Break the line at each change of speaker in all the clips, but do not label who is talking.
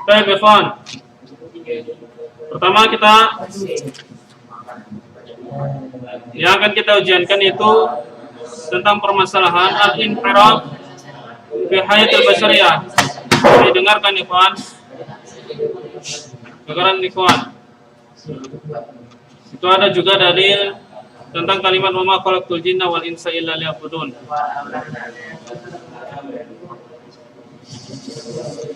Baik, ikhwan. Pertama yang akan kita ujiankan itu tentang permasalahan al-inhiraf fi hayatil basyariyah. Dengarkan ikhwan. Dengarkan ikhwan. Itu ada juga dalil tentang kalimat wa ma khalaqtul jinna wal insa illa liya'budun.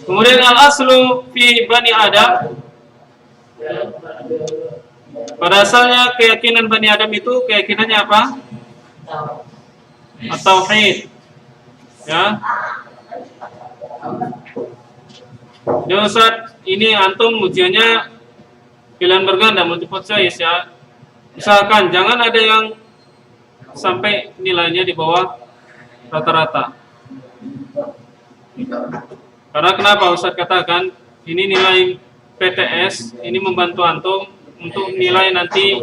Kemudian al-aslu fi bani Adam, pada asalnya keyakinan Bani Adam itu keyakinannya apa? At-tauhid. Ya. Ya Ustaz, ini antum ujiannya pilihan berganda, multiple choice ya. Misalkan jangan ada yang sampai nilainya di bawah rata-rata. Karena kenapa Ustaz katakan ini nilai PTS, ini membantu antum untuk nilai nanti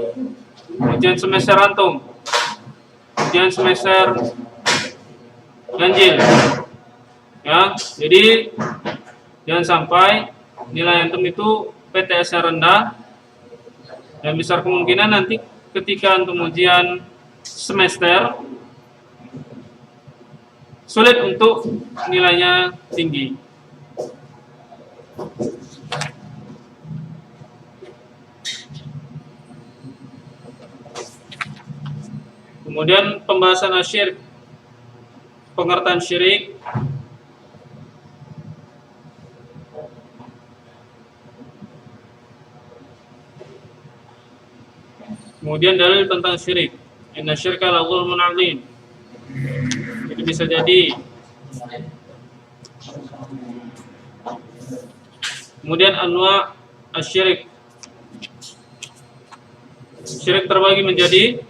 ujian semester antum, ujian semester ganjil. Ya, jadi jangan sampai nilai antum itu PTS-nya rendah dan besar kemungkinan nanti ketika antum ujian semester sulit untuk nilainya tinggi. Kemudian pembahasan syirik, pengertian syirik. Kemudian dalil tentang syirik. Inna syirka la dzulmun 'adzim. Itu bisa jadi. Kemudian anwa asyirik. Syirik terbagi menjadi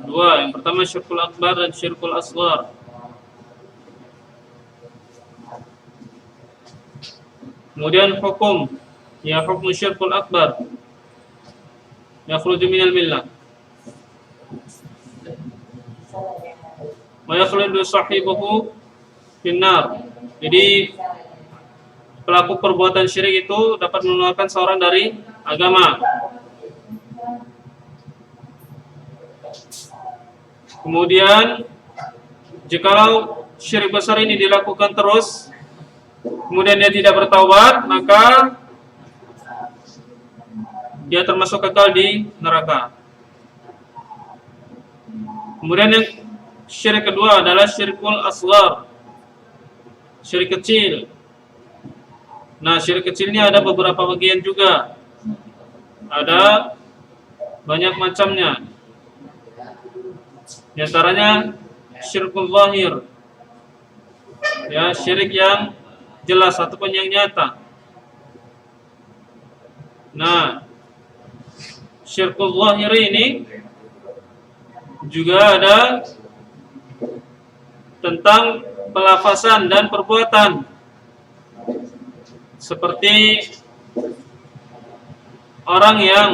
dua. Yang pertama syirkul akbar dan syirkul asghar. Kemudian hukum, ya hukum syirkul akbar, yakhruju minal millah wa yakhludu sahibuhu finnar. Jadi pelaku perbuatan syirik itu dapat mengeluarkan seorang dari agama. Kemudian jikalau syirik besar ini dilakukan terus, kemudian dia tidak bertaubat, maka dia termasuk kekal di neraka. Kemudian yang syirik kedua adalah syirkul asghar, syirik kecil. Nah, syirik kecil ini ada beberapa bagian juga, ada banyak macamnya. Di antaranya syirkul zahir, ya syirik yang jelas ataupun yang nyata. Nah, syirkul zahir ini juga ada tentang pelafazan dan perbuatan, seperti orang yang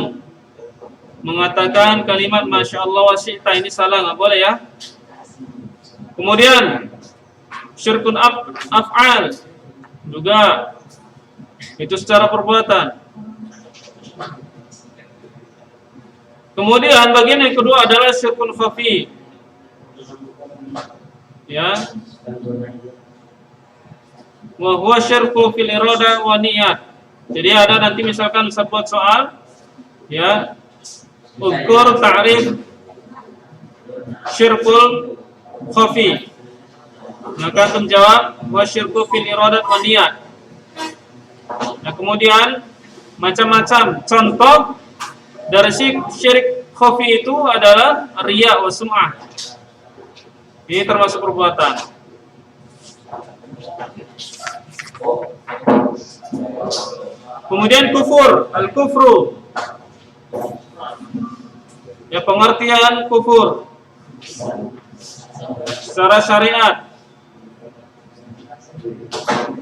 mengatakan kalimat Masya Allah wa syi'ta, ini salah, nggak boleh ya. Kemudian syirkun af'al juga itu secara perbuatan. Kemudian bagian yang kedua adalah syirkun khafi, ya, wa huwa syirku fil irada wa niyat. Jadi ada nanti misalkan sebuah soal, ya, ukur ta'rif syirkul khafi, maka antum jawab wa syirku fil irada wa niyat. Nah, kemudian macam-macam contoh dari syirik khafi itu adalah riya wa sum'ah. Ini termasuk perbuatan. Kemudian kufur, al-kufru, ya pengertian kufur secara syariat.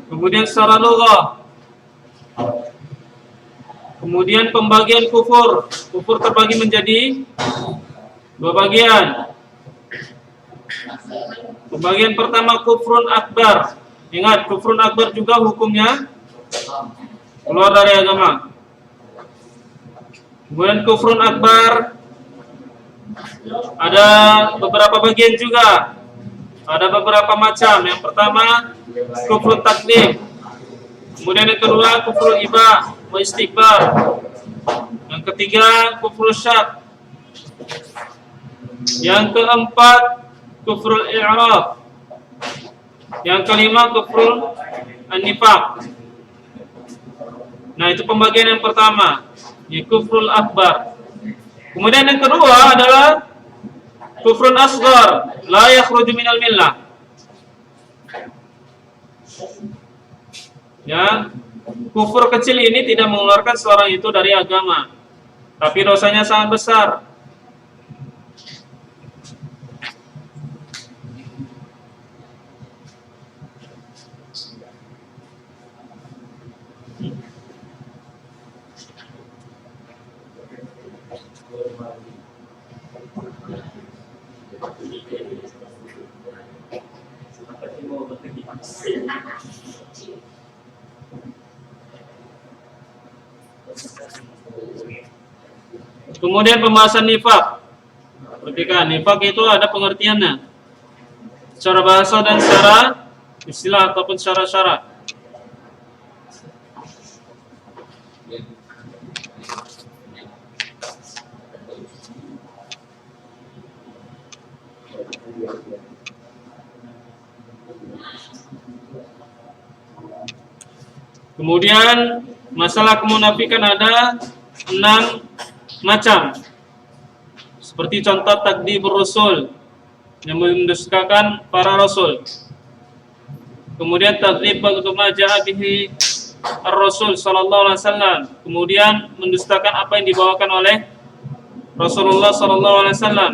Kemudian secara lughah. Kemudian pembagian kufur. Kufur terbagi menjadi dua bagian. Pembagian pertama kufrun akbar. Ingat, kufrun akbar juga hukumnya keluar dari agama. Kemudian kufrun akbar, ada beberapa bagian juga, ada beberapa macam. Yang pertama kufrun takdim, kemudian yang kedua kufrul iba wa istikbar, yang ketiga kufrul syak, yang keempat kufrul i'rab, yang kelima kufrul an-nifaq. Nah, itu pembagian yang pertama, ya, kufrul akbar. Kemudian yang kedua adalah kufrun asghar, la yakhruju minal millah. Ya, kufur kecil ini tidak mengeluarkan seorang itu dari agama, tapi dosanya sangat besar. Kemudian pembahasan nifak. Perhatikan, nifak itu ada pengertiannya secara bahasa dan secara istilah ataupun secara syarak. Kemudian masalah kemunafikan ada 6 macam. Seperti contoh takdzibur rasul, yang mendustakan para rasul. Kemudian takdzib bima jaa bihi ar-rasul sallallahu alaihi wasallam. Kemudian mendustakan apa yang dibawakan oleh Rasulullah sallallahu alaihi wasallam.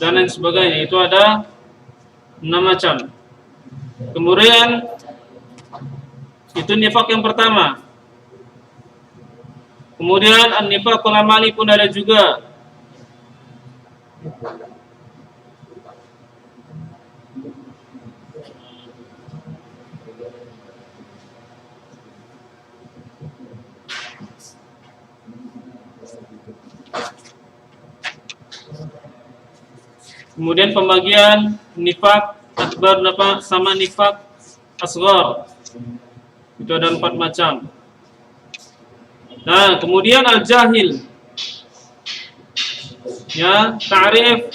Dan lain sebagainya. Itu ada 6 macam. Kemudian itu nifak yang pertama. Kemudian an-nifaqul amali pun ada juga. Kemudian pembagian nifak akbar sama nifak asghar. Itu ada 4 macam. Nah, kemudian al-jahil. Ya, ta'rif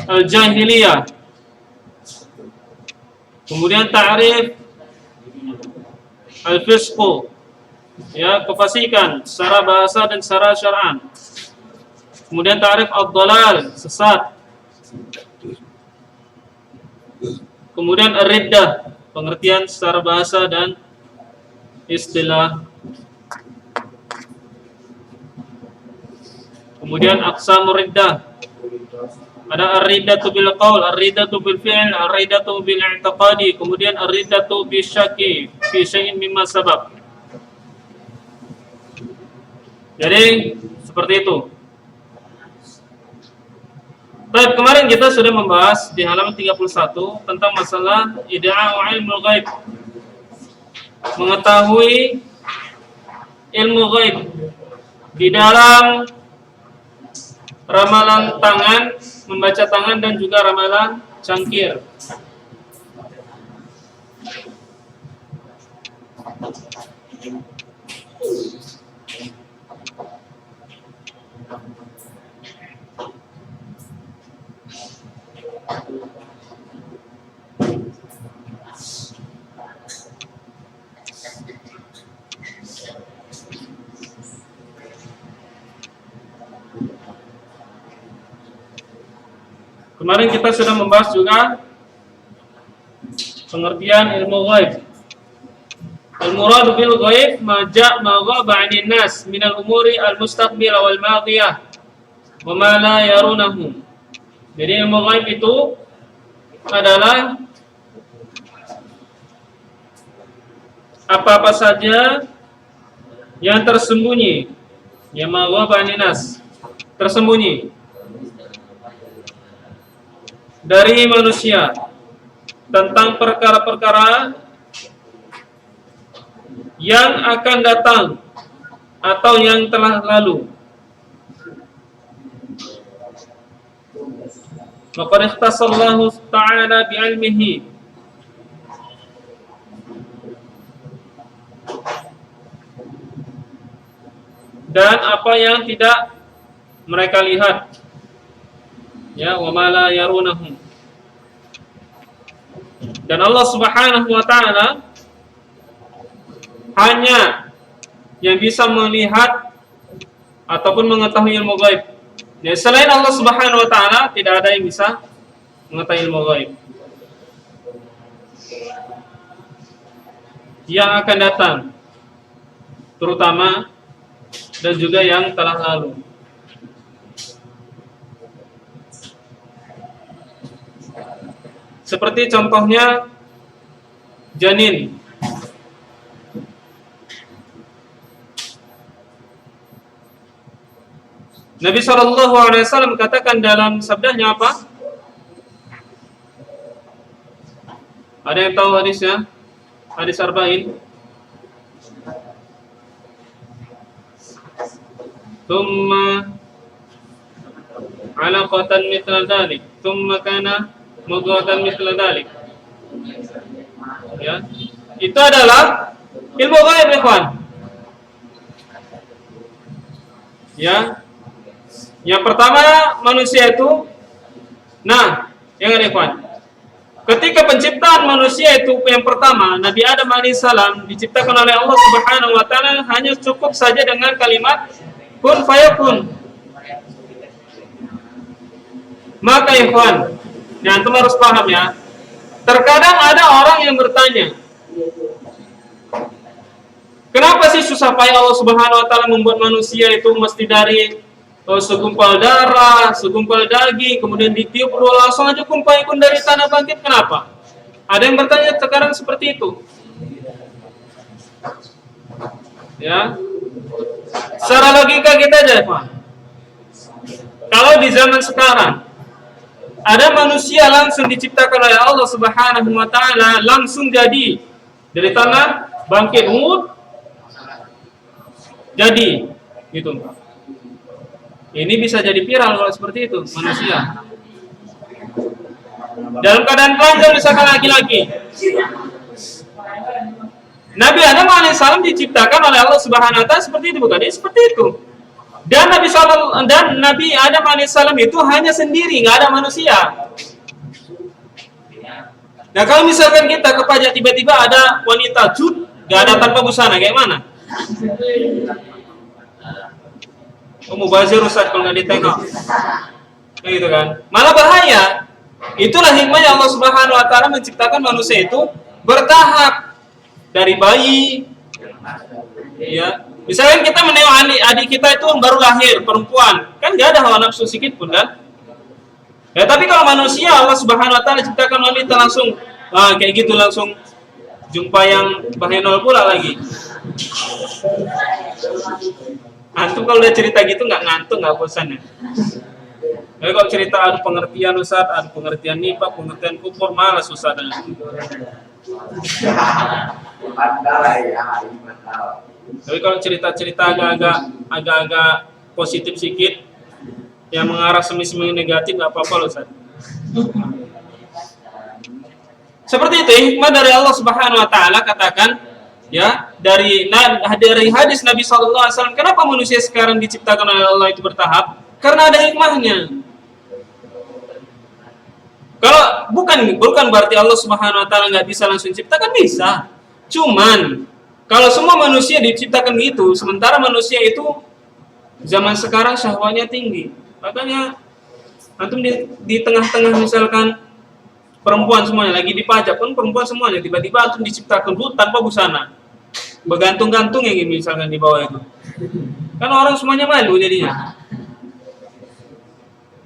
al-jahiliyah. Kemudian ta'rif al-fisqu. Ya, kefasikan secara bahasa dan secara syar'an. Kemudian ta'rif ad-dhalal, sesat. Kemudian ar-riddah, pengertian secara bahasa dan istilah. Kemudian aqsamur riddah. Ada ar-riddatu bil qaul, ar-riddatu bil fi'l, ar-riddatu bil i'tiqadi, kemudian ar-riddatu bi syakki fi syai'in mimma sabab. Jadi seperti itu. Baik, kemarin kita sudah membahas di halaman 31 tentang masalah ida'a'u ilmul ghaib. Mengetahui ilmu ghaib di dalam ramalan tangan, membaca tangan, dan juga ramalan cangkir. Kemarin kita sudah membahas juga pengertian ilmu ghaib. Al-muradu bil ghaib ma ghaba 'anil nas min al-umuri al-mustaqbilah wal madiyah wa ma la yarunahu. Jadi ilmu ghaib itu adalah apa-apa saja yang tersembunyi, ya ma ghaba aninas, tersembunyi dari manusia tentang perkara-perkara yang akan datang atau yang telah lalu. Maqad ikhtasallahu ta'ala bi'ilmihi, dan apa yang tidak mereka lihat, ya, wa ma la yarunahu. Dan Allah Subhanahu wa taala hanya yang bisa melihat ataupun mengetahui ilmu gaib. Ya, selain Allah Subhanahu wa taala tidak ada yang bisa mengetahui ilmu gaib yang akan datang, terutama, dan juga yang telah lalu. Seperti contohnya janin. Nabi SAW katakan dalam sabdanya apa? Ada yang tahu hadisnya? Hadis Arba'in. Thumma alaqatan mithla dhalik, thumma kana mudghatan mithla dhalik. Ya, itu adalah ilmu gaib, ikhwan. Ya, yang pertama manusia itu, nah, yang ada, ikhwan, ketika penciptaan manusia itu yang pertama, Nabi Adam alaihissalam diciptakan oleh Allah Subhanahu wa taala hanya cukup saja dengan kalimat kun fayakun. Maka, ikhwan, yang antum harus paham ya, terkadang ada orang yang bertanya, kenapa sih susah payah Allah Subhanahu wa taala membuat manusia itu mesti dari segumpal darah, segumpal daging, kemudian ditiup langsung aja kun fayakun dari tanah bangkit, kenapa? Ada yang bertanya sekarang seperti itu. Ya, secara logika kita aja, Pak. Kalau di zaman sekarang ada manusia langsung diciptakan oleh Allah Subhanahu wa taala, langsung jadi dari tanah bangkit, jadi gitu. Ini bisa jadi viral kalau seperti itu manusia. Dalam keadaan telanjang misalkan laki-laki. Nabi Adam alaihissalam diciptakan oleh Allah Subhanahu wa taala seperti itu, bukan? Seperti itu. Dan Nabi Adam alaihissalam itu hanya sendiri, nggak ada manusia. Nah, kalau misalkan kita ke pajak tiba-tiba ada wanita jud, nggak ada tanpa busana, kayak mana? Mubazir Ustaz kalau nggak ditengok, kayak gitu kan? Malah bahaya. Itulah hikmahnya Allah Subhanahu wa taala menciptakan manusia itu bertahap, dari bayi, ya. Misalnya kita menengok adik kita itu baru lahir, perempuan, kan nggak ada hawa nafsu sedikit pun, kan? Ya, tapi kalau manusia Allah Subhanahu wa taala ciptakan wanita langsung, kayak gitu, langsung jumpa yang bahenol pula lagi. Antum kalau udah cerita gitu nggak ngantuk, nggak bosan ya? Tapi kalau cerita ada pengertian Ustaz, ada pengertian nifaq, pengertian kufur, malas Ustaz. Tapi kalau cerita-cerita agak-agak positif sedikit, yang mengarah semi-semi negatif, nggak apa-apa loh Ustaz. Seperti itu hikmah dari Allah Subhanahu wa taala, katakan ya, dari hadis Nabi SAW. Kenapa manusia sekarang diciptakan oleh Allah itu bertahap? Karena ada hikmahnya. Kalau bukan berarti Allah Subhanahu wa taala nggak bisa langsung ciptakan, bisa. Cuman kalau semua manusia diciptakan gitu, sementara manusia itu zaman sekarang syahwatnya tinggi. Makanya antum di tengah-tengah misalkan perempuan semuanya lagi dipajak, pun perempuan semuanya, tiba-tiba antum diciptakan tanpa busana, bergantung-gantung yang misalkan di bawah itu, kan orang semuanya malu jadinya.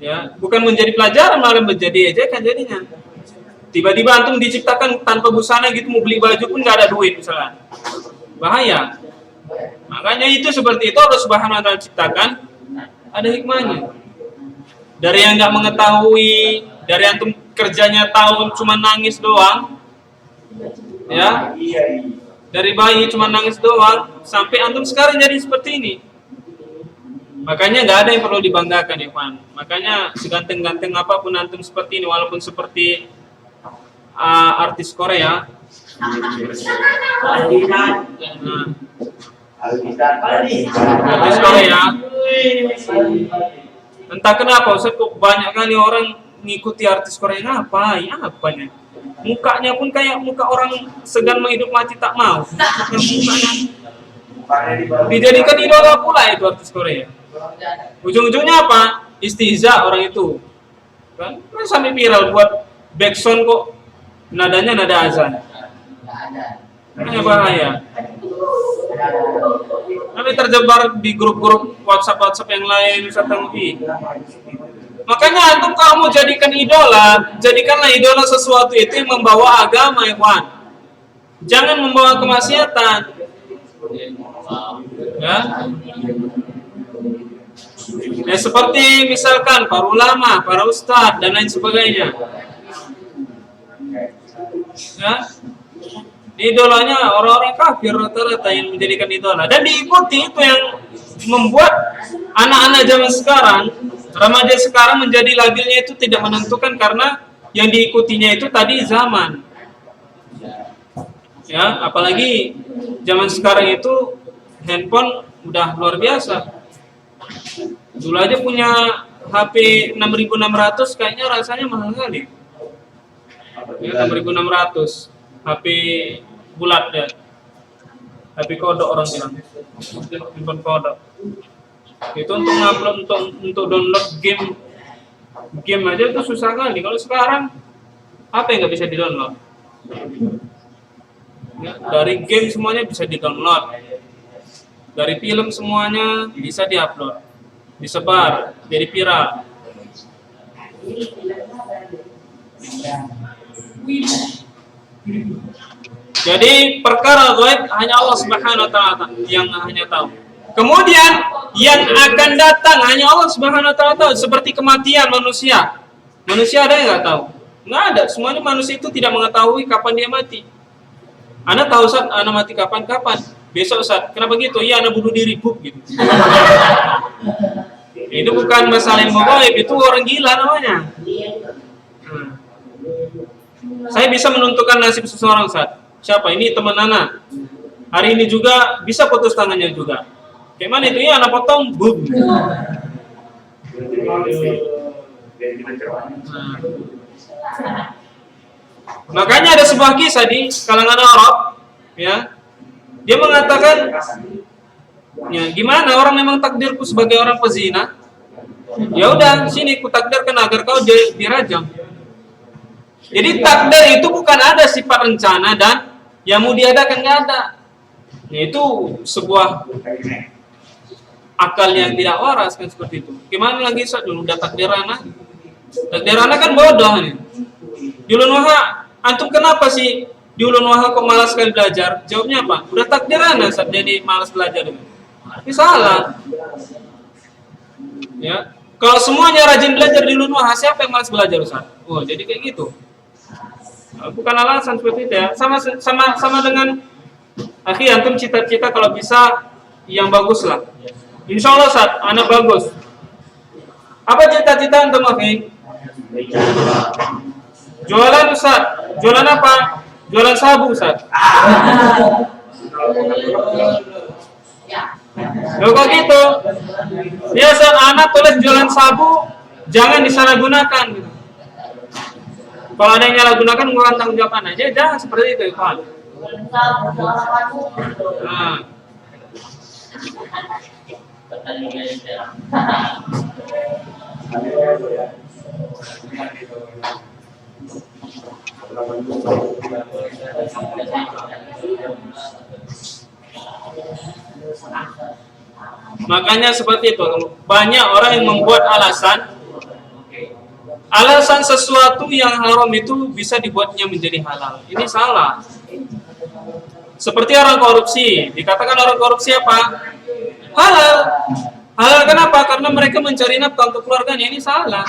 Ya, bukan menjadi pelajaran, malah menjadi ejekan jadinya. Tiba-tiba antum diciptakan tanpa busana gitu, mau beli baju pun nggak ada duit misalkan, bahaya. Makanya itu seperti itu Allah Subhanahu wa taala ciptakan ada hikmahnya. Dari yang nggak mengetahui, dari antum kerjanya tahu cuma nangis doang, ya, dari bayi cuma nangis doang, sampai antum sekarang jadi seperti ini. Makanya nggak ada yang perlu dibanggakan, ya Pak. Makanya seganteng-ganteng apapun antum seperti ini, walaupun seperti artis Korea, artis Korea, entah kenapa Ustaz kok banyak kali orang ngikuti artis Korea. Ngapain? Apanya? Mukanya pun kayak muka orang segan menghidup mati tak mau. Dijadikan idola pula itu artis Korea. Ujung-ujungnya apa? Istihza orang itu. Kan sampai viral buat backsound kok nadanya nada azan. Ini bahaya. Kami terjebak di grup-grup WhatsApp yang lain, makanya antum kalau mau jadikan idola, jadikanlah idola sesuatu itu yang membawa agama, ikhwan. Jangan membawa kemaksiatan. Ya. Ya seperti misalkan para ulama, para ustadz dan lain sebagainya. Ya. Idolanya orang-orang kafir rata-rata yang menjadikan idola dan diikuti, itu yang membuat anak-anak zaman sekarang, remaja sekarang menjadi labelnya itu tidak menentukan karena yang diikutinya itu tadi zaman. Ya, apalagi zaman sekarang itu handphone udah luar biasa. Dulu aja punya HP 6600 kayaknya rasanya mahal kali. Ya, 6600 HP bulat ya, HP kodok orang bilang, handphone kodok. Itu untuk ngupload, untuk download game aja itu susah kali. Kalau sekarang apa yang nggak bisa di-download? Ya, dari game semuanya bisa di-download, dari film semuanya bisa di-upload, disebar, jadi viral. Jadi perkara gaib hanya Allah Subhanahu wa taala yang hanya tahu. Kemudian yang akan datang hanya Allah Subhanahu wa taala tahu, seperti kematian manusia. Manusia ada yang nggak tahu? Nggak ada. Semuanya manusia itu tidak mengetahui kapan dia mati. Anda tahu Ustaz, Anda mati kapan? Besok Ustaz. Kenapa gitu? Iya, Anda bunuh diri, buk gitu. Itu bukan masalah ilmu gaib, itu orang gila namanya. Saya bisa menentukan nasib seseorang Ustaz. Siapa? Ini teman Ana. Hari ini juga bisa putus tangannya juga. Kayak mana itu? Ya, anak potong, boom. Makanya ada sebuah kisah di kalangan Arab, ya. Dia mengatakan, ya gimana orang memang takdirku sebagai orang pezina? Ya udah, sini ku takdirkan agar kau dirajam. Jadi takdir itu bukan ada sifat rencana dan yang mau diadakan nggak ada. Itu sebuah akal yang tidak waras kan seperti itu. Gimana lagi Ustaz, dulu udah takdirana kan bodoh nih. Di ulun waha, antum kenapa sih di ulun waha kok malas sekali belajar? Jawabnya apa? Udah takdirana Ustaz jadi malas belajar. Ini salah. Ya, kalau semuanya rajin belajar di ulun waha, siapa yang malas belajar Ustaz? Oh, jadi kayak gitu. Bukan alasan seperti itu ya. Sama dengan akhi, antum cita-cita kalau bisa yang bagus lah. Insya Allah Ustaz, anak bagus. Apa cita-cita antum akhi? Jualan Ustaz. Jualan apa? Jualan sabu Ustaz. Loh kok gitu? Ya Ustaz, anak tulis jualan sabu, jangan disalahgunakan gitu. Kalau ada yang nyalahgunakan, menggunakan tanggung jawab aja, jangan seperti itu, Pak. Nah. Makanya seperti itu. Banyak orang yang membuat alasan sesuatu yang haram itu bisa dibuatnya menjadi halal. Ini salah. Seperti orang korupsi, dikatakan orang korupsi apa? Halal. Halal kenapa? Karena mereka mencari nafkah untuk keluarganya, ini salah.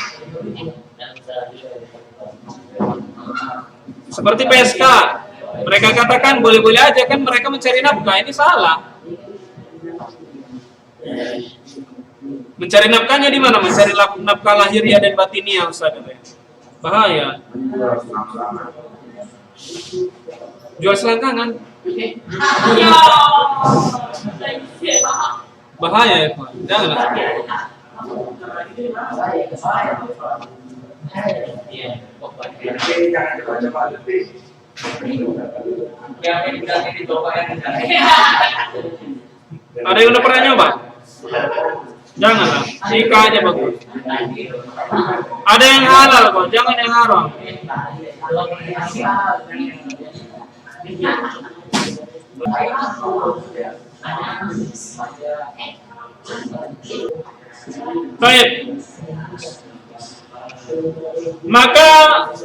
Seperti PSK, mereka katakan boleh-boleh aja kan mereka mencari nafkah, ini salah. Mencari nafkahnya di mana? Mencari nafkah lahiriah dan batiniah, Ustaz. Bahaya. Jual selangkangan. Bahaya ya, Pak. Jangan. Ada yang udah pernah nyoba? Janganlah, nikah aja bagus. Ada yang halal kok, jangan yang haram. Baik. Maka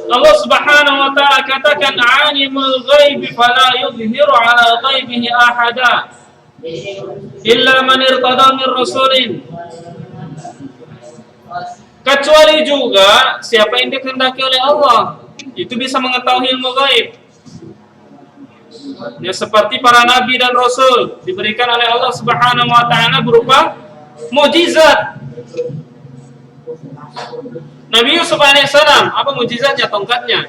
Allah Subhanahu wa taala katakan alimul ghaibi fala yudhiru ala ghaibihi ahada illa man irtada min rasulin. Kecuali juga siapa yang dikehendaki oleh Allah itu bisa mengetahui ilmu gaib. Ya, seperti para nabi dan rasul diberikan oleh Allah Subhanahu wa taala berupa mukjizat. Nabi Yusuf alaihissalam, apa mukjizatnya? Tongkatnya.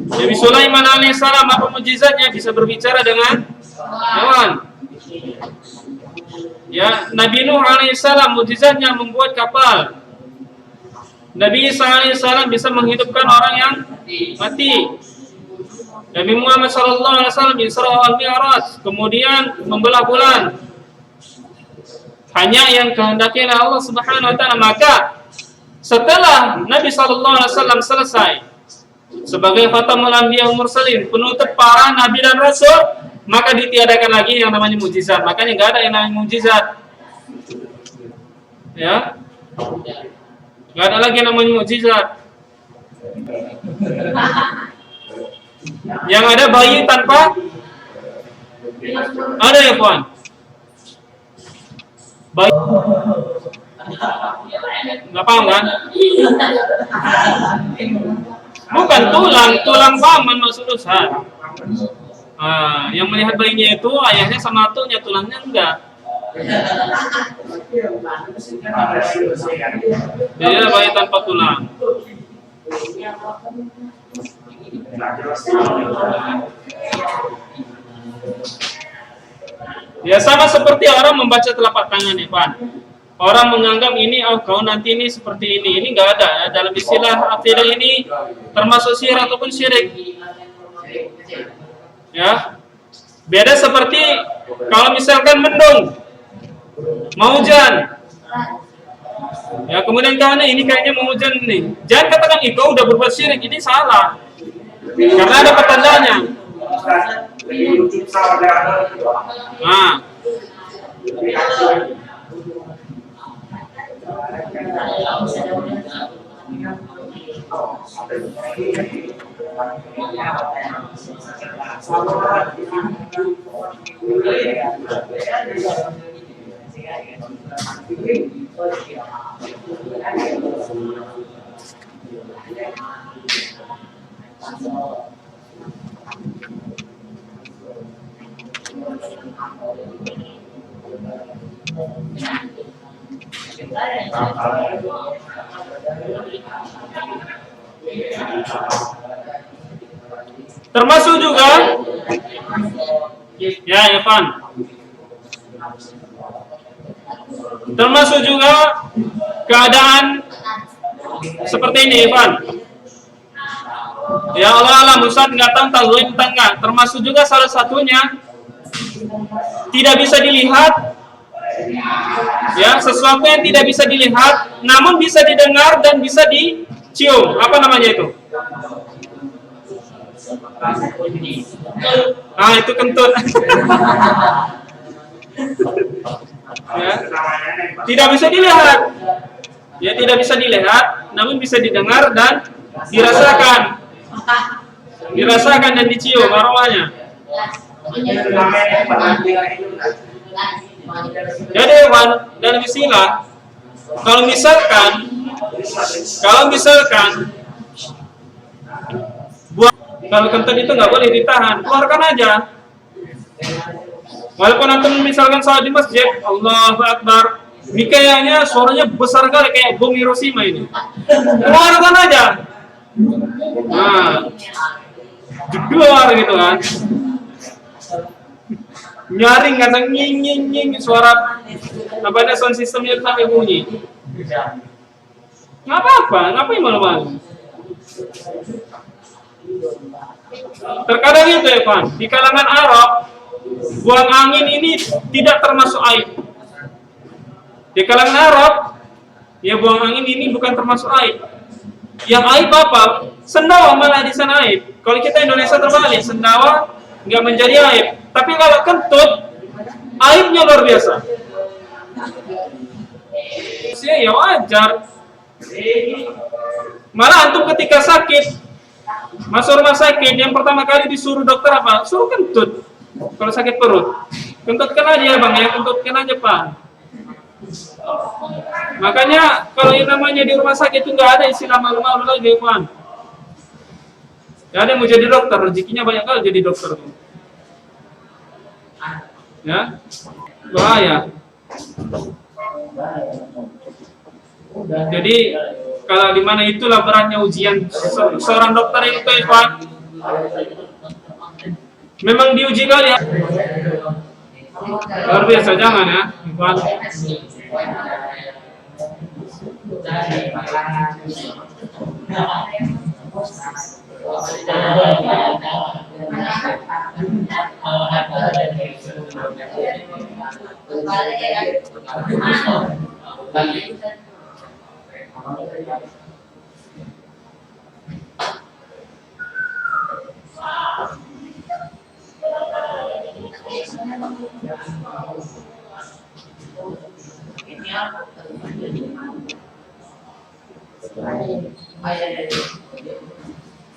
Nabi Sulaiman alaihissalam, apa mukjizatnya? Bisa berbicara dengan hewan. Ya, Nabi Nuh alaihissalam, mukjizatnya membuat kapal. Nabi Isa alaihissalam bisa menghidupkan orang yang mati. Nabi Muhammad sallallahu alaihi wasallam Isra wal Mi'raj, kemudian membelah bulan. Hanya yang kehendaki oleh Allah Subhanahu wa taala. Maka setelah Nabi sallallahu alaihi wasallam selesai sebagai khatamul anbiya wal mursalin, penutup para nabi dan rasul, maka ditiadakan lagi yang namanya mukjizat. Makanya enggak ada yang namanya mukjizat. Ya. Enggak ada lagi yang namanya mukjizat. Yang ada bayi tanpa ada ya, Puan? Bayi nggak paham kan? Bukan tulang paman maksud Ustaz. Yang melihat bayinya itu ayahnya sama atunya, tulangnya enggak. Jadi ada bayi tanpa tulang. Ya sama seperti orang membaca telapak tangan, Ivan. Orang menganggap ini, oh kau nanti ini seperti ini. Ini nggak ada ya. Dalam istilah akidah ini termasuk sihir ataupun syirik. Ya, beda seperti kalau misalkan mendung, mau hujan. Ya kemudian karena ini kayaknya mau hujan nih. Jangan katakan kau udah berbuat syirik, ini salah. Karena ada petandanya. Nah. Termasuk juga ya Evan, termasuk juga keadaan seperti ini Evan. Ya Allah alam, Ustaz nggak tahu tentang nggak. Termasuk juga salah satunya tidak bisa dilihat. Ya, sesuatu yang tidak bisa dilihat, namun bisa didengar dan bisa dicium. Apa namanya itu? Itu kentut. Ya. Tidak bisa dilihat. Ya, tidak bisa dilihat, namun bisa didengar dan dirasakan. Dirasakan dan dicium aromanya. Jadi Ikhwan, dalam istilah, kalau misalkan buang, kalau kentut itu nggak boleh ditahan, keluarkan aja. Walaupun antum misalkan salat di masjid, Allahu Akbar, ini kayaknya suaranya besar kali kayak bom Hiroshima ini. Keluarkan aja. Nah, jedor gitu kan. Nyaring kadang nying suara apa ada sound systemnya sampai bunyi. Nggak apa-apa, ngapain malu-malu. Terkadang itu ya Pak, di kalangan Arab buang angin ini tidak termasuk aib. Di kalangan Arab ya buang angin ini bukan termasuk aib. Yang aib apa? Sendawa malah di sana aib. Kalau kita Indonesia terbalik, sendawa nggak menjadi aib. Tapi kalau kentut, aibnya luar biasa. Ya wajar. Malah antum ketika sakit, masuk rumah sakit, yang pertama kali disuruh dokter apa? Suruh kentut. Kalau sakit perut, kentutkan aja ya bang, ya kentutkan aja pak. Makanya kalau yang namanya di rumah sakit itu nggak ada istilah malu-malu lagi, Pak. Gak ada yang mau jadi dokter, rezekinya banyak kali jadi dokter. Ya, bahaya. Jadi kalau di mana itulah beratnya ujian seorang dokter itu, Pak. Memang diuji kali ya. Luar biasa, jangan ya, Pak.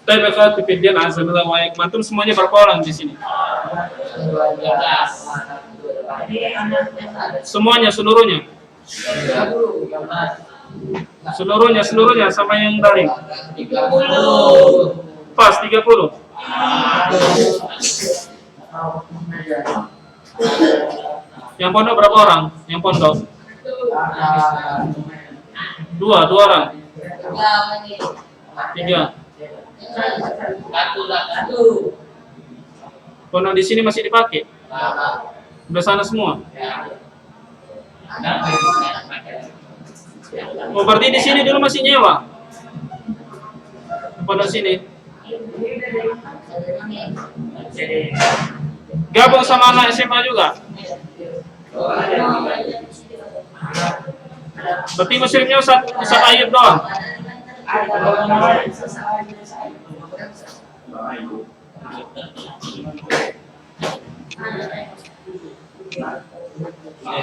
Tapi kalau tipidin azalullah wa yakmatum semuanya berkolam di sini. Semuanya seluruhnya sama yang daring. Pas 30. Yang pondok berapa orang? Yang pondok? Dua orang. 3. Pondok di sini masih dipakai? Udah sana semua? Oh, berarti di sini dulu masih nyewa? Pondok sini? Gabung sama anak SMA juga? Berarti muslimnya Ustaz Ayub doang?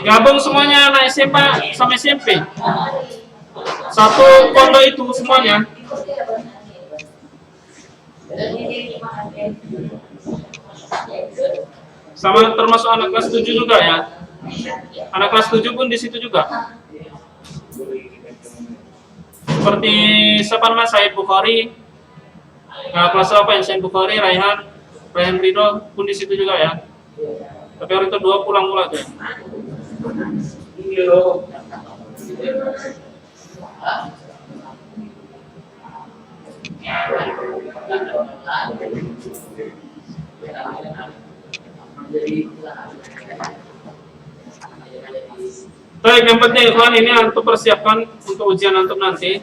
Gabung semuanya anak SMA sama SMP. Satu pondok itu semuanya. Sama termasuk anak kelas 7 juga ya. Anak kelas 7 pun di situ juga. Seperti siapa nama Said Bukhari. Nah, kelas apa yang Said Bukhari, Raihan Ridho pun di situ juga ya. Tapi orang itu 2 pulang pula tuh. Baik, yang penting ikhwan ini antum persiapkan untuk ujian antum nanti.